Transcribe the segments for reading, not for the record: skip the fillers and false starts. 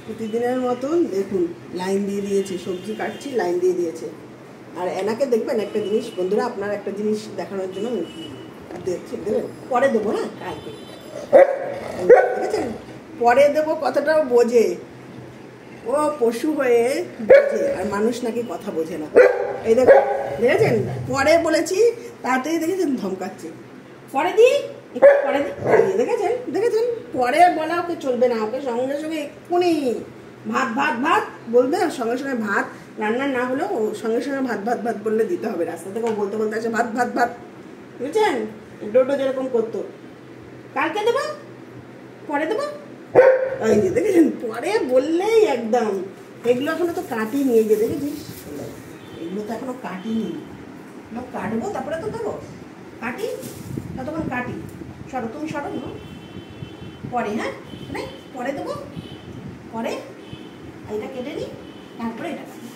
প্রতিদিনের মতন দেখুন লাইন দিয়ে দিয়েছে, সবজি কাটছি লাইন দিয়ে দিয়েছে। আর এনাকে দেখবেন একটা জিনিস বন্ধুরা, আপনার একটা জিনিস দেখানোর জন্য দেখছি, দেবেন পরে দেবো, হ্যাঁ কালকে দেখেছেন, পরে দেবো কথাটাও বোঝে, ও পশু হয়ে বোঝে, আর মানুষ নাকি কথা বোঝে না। এই দেখো দেখেছেন, পরে বলেছি তাড়াতাড়ি দেখেছেন ধমকাচ্ছে, পরে দিই একটু পরে দিই, দেখেছেন দেখেছেন, পরে বলা ওকে চলবে না, ওকে সঙ্গে সঙ্গে এক্ষুনি ভাত ভাত ভাত বলবে, আর সঙ্গে সঙ্গে ভাত রান্না না হলেও সঙ্গে সঙ্গে ভাত ভাত ভাত বললে দিতে হবে। রাস্তা থেকে বলতে বলতে আছে ভাত ভাত ভাত, বুঝছেন, ডোডো যেরকম করতো। কালকে দেবো, পরে দেবো, ওই যে দেখেছেন পরে বললেই একদম। এগুলো এখনো তো কাটিনি, এই যে দেখেছিস, এগুলো তো এখনো কাটিনি, এগুলো কাটবো তারপরে তো দেবো, কাটি ততক্ষণ কাটি। সরো তুমি সরো না, পরে, হ্যাঁ মানে পরে দেবো, পরে এটা কেটে নিই, তারপরে এটা কাটি।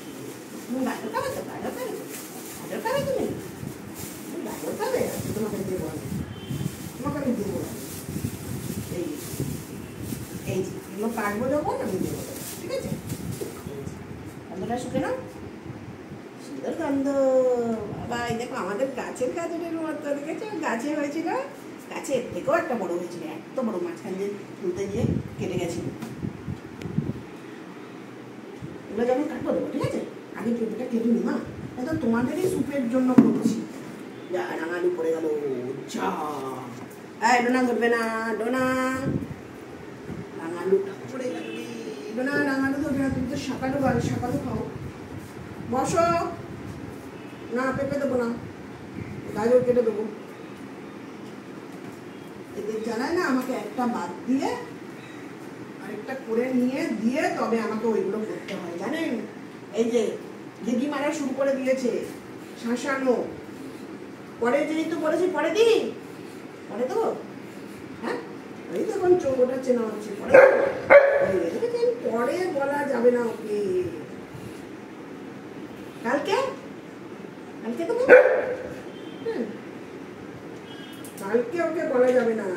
তুমি গাজর খাবে তো, গাজর খাবে, গাজর খাবে তুমি, গাজর খাবে, তোমাকে দেবো, তোমাকে আমি দেবো। এই এই এগুলো কাটবো যখন আমি দেবো, ঠিক আছে। গন্ধটা শুকে না, সুন্দর গন্ধ। বাবা এই দেখো আমাদের গাছের গাজরের মতো, দেখেছো গাছে হয়েছিল, গাছের থেকেও একটা বড় হয়েছিল, এত বড়, মাঝখান দিয়ে তুলতে গিয়ে কেটে গেছিল। এগুলো যখন কাটবো দেবো, ঠিক আছে, আগে পেঁপেটা কেটে নি মা, তো তোমাদেরই স্যুপের জন্য করছি। যা রাঙালু পড়ে গেল, যা এই ডোনা ধরবে না, ডোনা রাঙালুটা পড়ে গেল, ডোনা রাঙালু ধরবে না, তুমি তো সকালে সকালে খাও, বসো না, পেঁপে দেবো না, গাজর কেটে দেবো। এদের জানায় না আমাকে একটা বাদ দিয়ে আরেকটা করে নিয়ে দিয়ে তবে আমাকে ওইগুলো করতে হয়, জানেন। এই যে ঘিঘি মারা শুরু করে দিয়েছে, শাঁসানো, পরে যেহেতু বলেছি পরে দিই, পরে দেবো, হ্যাঁ এই তখন চৌকোটা চেনা হচ্ছে, পরে দেখেছেন, পরে বলা যাবে না ওকে, কালকে কালকে দেবো, কালকে ওকে বলা যাবে না।